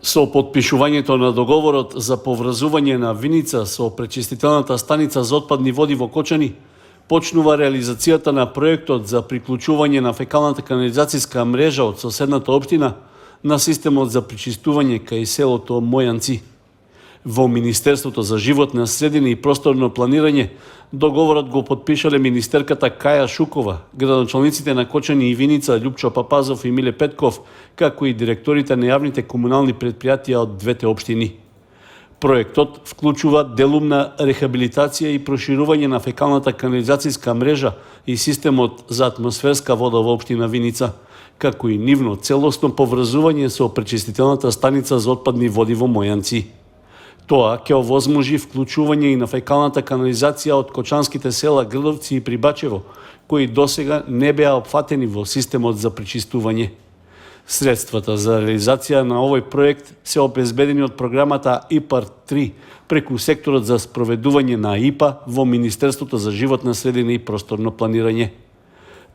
Со потпишувањето на договорот за поврзување на Виница со пречистителната станица за отпадни води во Кочани, почнува реализацијата на проектот за приклучување на фекалната канализацијска мрежа од соседната општина на системот за пречистување кај селото Мојанци. Во Министерството за животна средина и просторно планирање, договорот го потпишале министерката Каја Шукова, градоначалниците на Кочани и Виница Љупчо Папазов и Миле Петков, како и директорите на јавните комунални предпријатија од двете општини. Проектот вклучува делумна рехабилитација и проширување на фекалната канализацијска мрежа и системот за атмосферска вода во општина Виница, како и нивно целосно поврзување со пречистителната станица за отпадни води во Мојанци. Тоа ќе овозможи вклучување и на фекалната канализација од кочанските села Грдовци и Прибачево, кои досега не беа опфатени во системот за пречистување. Средствата за реализација на овој проект се обезбедени од програмата ИПАР-3 преку секторот за спроведување на ИПА во Министерството за животна средина и просторно планирање.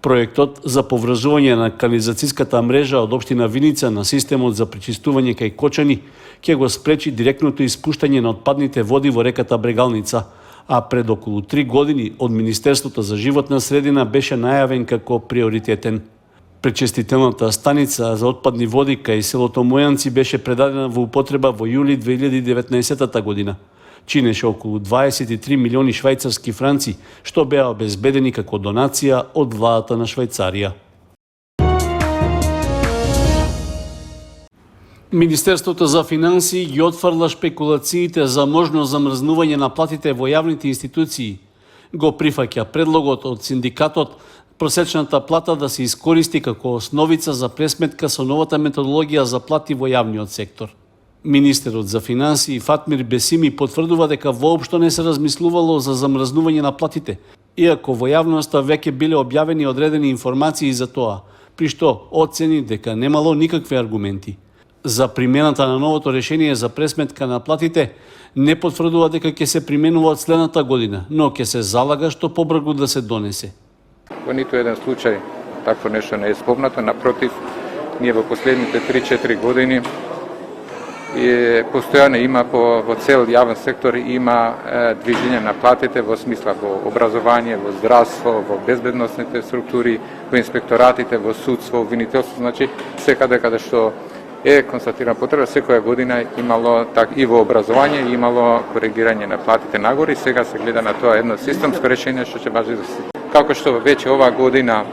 Проектот за поврзување на канализацијската мрежа од општина Виница на системот за пречистување кај Кочани ќе го спречи директното испуштање на отпадните води во реката Брегалница, а пред околу 3 години од Министерството за животна средина беше најавен како приоритетен. Пречистителната станица за отпадни води кај селото Мојанци беше предадена во употреба во јули 2019 година. Чинеше околу 23 милиони швајцарски франци, што беа обезбедени како донација од владата на Швајцарија. Министерството за финансии ги отфрла шпекулациите за можно замрзнување на платите во јавните институции. Го прифаќа предлогот од синдикатот просечната плата да се искористи како основица за пресметка со новата методологија за плати во јавниот сектор. Министерот за финансии Фатмир Бесими потврдува дека воопшто не се размислувало за замрзнување на платите, иако во јавноста веќе биле објавени одредени информации за тоа, при што оцени дека немало никакви аргументи. За примената на новото решение за пресметка на платите не потврдува дека ќе се применува од следната година, но ќе се залага што побрзо да се донесе. Во ниту еден случај такво нешто не е спомнато, напротив, ние во последните 3-4 години постојано има во цел јавен сектор има движење на платите во смисла во образование, во здравство, во безбедносните структури, во инспекторатите, во судство, во винителство, значи секаде каде што е констатирана потреба, секоја година имало и во образование имало коригирање на платите нагоре и сега се гледа на тоа едно системско решение што ќе важи за сите. Како што веќе оваа година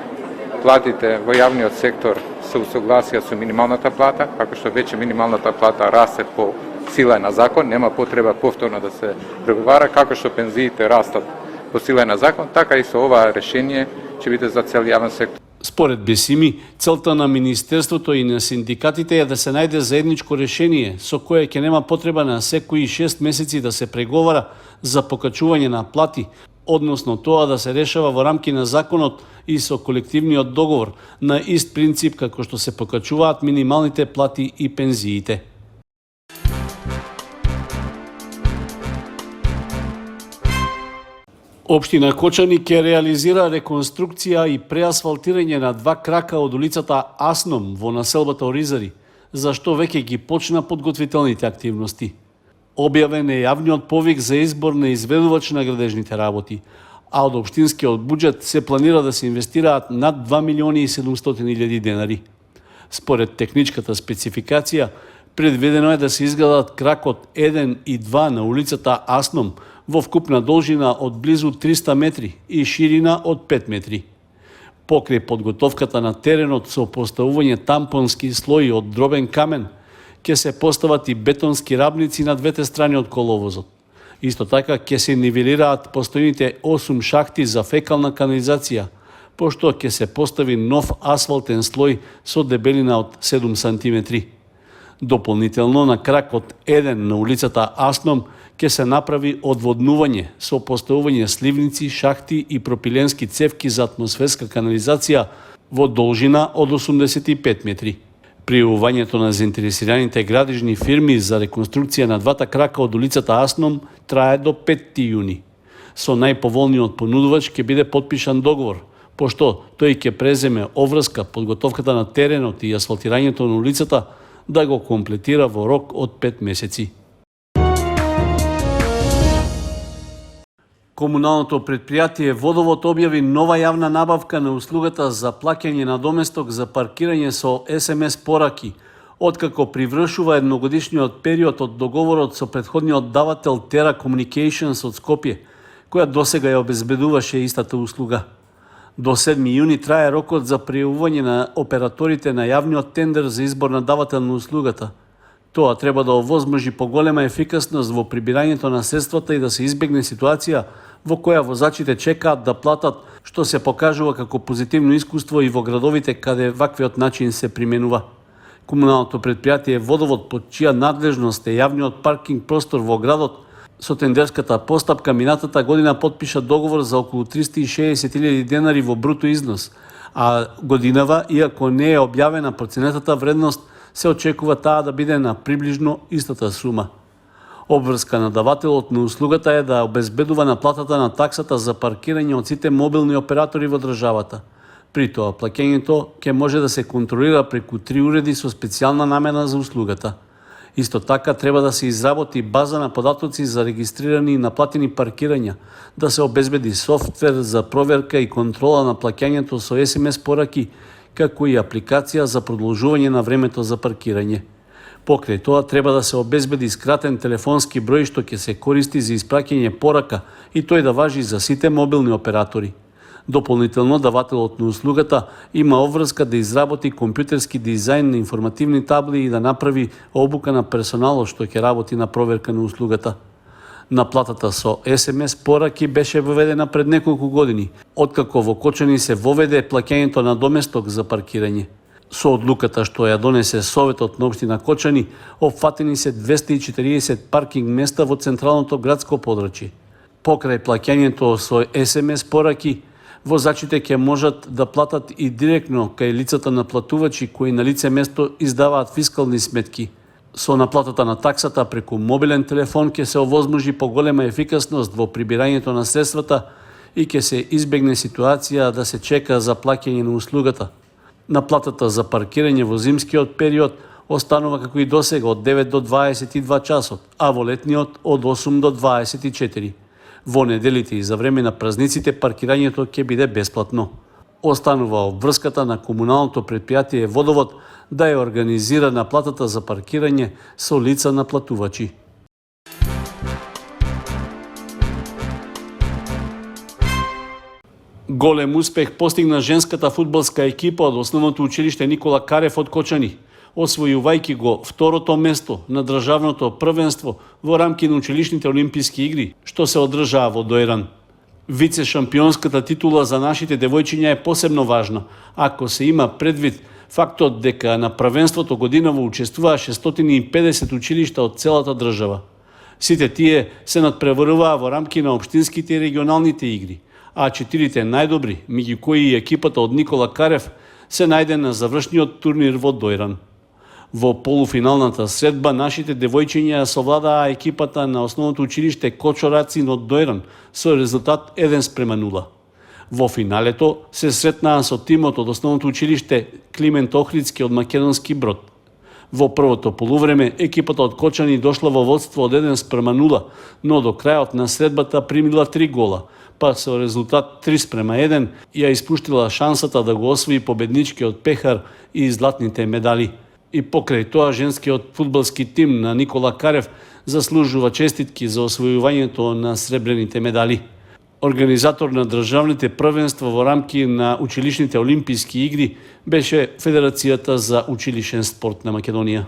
платите во јавниот сектор се усогласија со минималната плата, како што веќе минималната плата расте по сила на закон, нема потреба повторно да се преговара, како што пензиите растат по сила на закон, така и со ова решение ќе биде за цел јавен сектор. Според Бесими, целта на Министерството и на синдикатите е да се најде заедничко решение со кое ќе нема потреба на секои 6 месеци да се преговара за покачување на плати, односно тоа да се решава во рамки на законот и со колективниот договор на ист принцип како што се покачуваат минималните плати и пензиите. Општина Кочани ќе реализира реконструкција и преасфалтирање на 2 крака од улицата Асном во населбата Оризари, за што веќе ги почна подготвителните активности. Објавен е јавниот повик за избор на изведувач на градежните работи, а од општинскиот буџет се планира да се инвестираат над 2 милиони и 700 илјади денари. Според техничката спецификација, предвидено е да се изградат кракот 1 и 2 на улицата Асном во вкупна должина од близу 300 метри и ширина од 5 метри. Покрај подготовката на теренот со поставување тампонски слои од дробен камен, ќе се постават и бетонски рабници на двете страни од коловозот. Исто така ќе се нивелираат постојните 8 шахти за фекална канализација, пошто ќе се постави нов асфалтен слој со дебелина од 7 сантиметри. Дополнително на кракот 1 на улицата Асном ќе се направи одводнување со поставување сливници, шахти и пропиленски цевки за атмосферска канализација во должина од 85 метри. Пријавувањето на заинтересираните градежни фирми за реконструкција на двата крака од улицата Асном трае до 5 јуни. Со најповолниот понудувач ќе биде потпишан договор, пошто тој ќе преземе оврска, подготовката на теренот и асфалтирањето на улицата, да го комплетира во рок од 5 месеци. Комуналното предпријатие Водовод објави нова јавна набавка на услугата за плаќање на доместок за паркирање со SMS пораки, откако привршува едногодишниот период од договорот со претходниот давател Tera Communications од Скопје, која досега ја обезбедуваше истата услуга. До 7 јуни трае рокот за пријавување на операторите на јавниот тендер за избор на давател на услугата. Тоа треба да овозможи поголема ефикасност во прибирањето на средствата и да се избегне ситуација во која возачите чекаат да платат, што се покажува како позитивно искуство и во градовите каде ваквиот начин се применува. Комуналното предпријатие Водовод, под чија надлежност е јавниот паркинг простор во градот, со тендерската постапка минатата година потпиша договор за околу 360.000 денари во бруто износ, а годинава, иако не е објавена проценетата вредност, се очекува таа да биде на приближно истата сума. Обврска на давателот на услугата е да обезбедува наплатата на таксата за паркирање од сите мобилни оператори во државата. При тоа, плаќањето ќе може да се контролира преку 3 уреди со специјална намена за услугата. Исто така треба да се изработи база на податоци за регистрирани и наплатени паркирања, да се обезбеди софтвер за проверка и контрола на плаќањето со SMS пораки, како и апликација за продолжување на времето за паркирање. Покрај тоа треба да се обезбеди скратен телефонски број што ќе се користи за испраќање порака и тој да важи за сите мобилни оператори. Дополнително, давателот на услугата има обврска да изработи компјутерски дизајн на информативни табли и да направи обука на персоналот што ќе работи на проверка на услугата. Наплатата со SMS пораки беше воведена пред неколку години, откако во Кочани се воведе плаќањето на доместок за паркирање. Со одлуката што ја донесе Советот на општина Кочани, опфатени се 240 паркинг места во централното градско подрачје. Покрај плаќањето со SMS пораки, возачите ќе можат да платат и директно кај лицата наплатувачи кои на лице место издаваат фискални сметки. Со наплатата на таксата преку мобилен телефон ќе се овозможи поголема ефикасност во прибирањето на средствата и ќе се избегне ситуација да се чека за плаќање на услугата. Наплатата за паркирање во зимскиот период останува како и досега од 9 до 22 часот, а во летниот од 8 до 24. Во неделите и за време на празниците паркирањето ќе биде бесплатно. Останува обврската на комуналното предпријатие Водовод да ја организира наплатата за паркирање со лица наплатувачи. Голем успех постигна женската фудбалска екипа од основното училиште Никола Карев од Кочани, освојувајќи го второто место на државното првенство во рамки на училишните олимписки игри, што се одржаа во Дојран. Вице-шампионската титула за нашите девојчиња е посебно важна, ако се има предвид фактот дека на првенството годинава учествуваа 650 училишта од целата држава. Сите тие се надпреваруваа во рамки на општинските и регионалните игри, а 4 најдобри, меѓу кои и екипата од Никола Карев, се најде на завршниот турнир во Дојран. Во полуфиналната средба нашите девојчиња совладаа екипата на основното училиште Кочорацин од Дојран со резултат 1:0. Во финалето се сретнаа со тимот од основното училиште Климент Охридски од Македонски Брод. Во првото полувреме екипата од Кочани дошла во водство од 1:0, но до крајот на средбата примила 3 гола, па со резултат 3:1 ја испуштила шансата да го освои победничкиот пехар и златните медали. И покрај тоа женскиот фудбалски тим на Никола Карев заслужува честитки за освојувањето на сребрените медали. Организатор на државните првенства во рамки на училишните олимписки игри беше Федерацијата за училишен спорт на Македонија.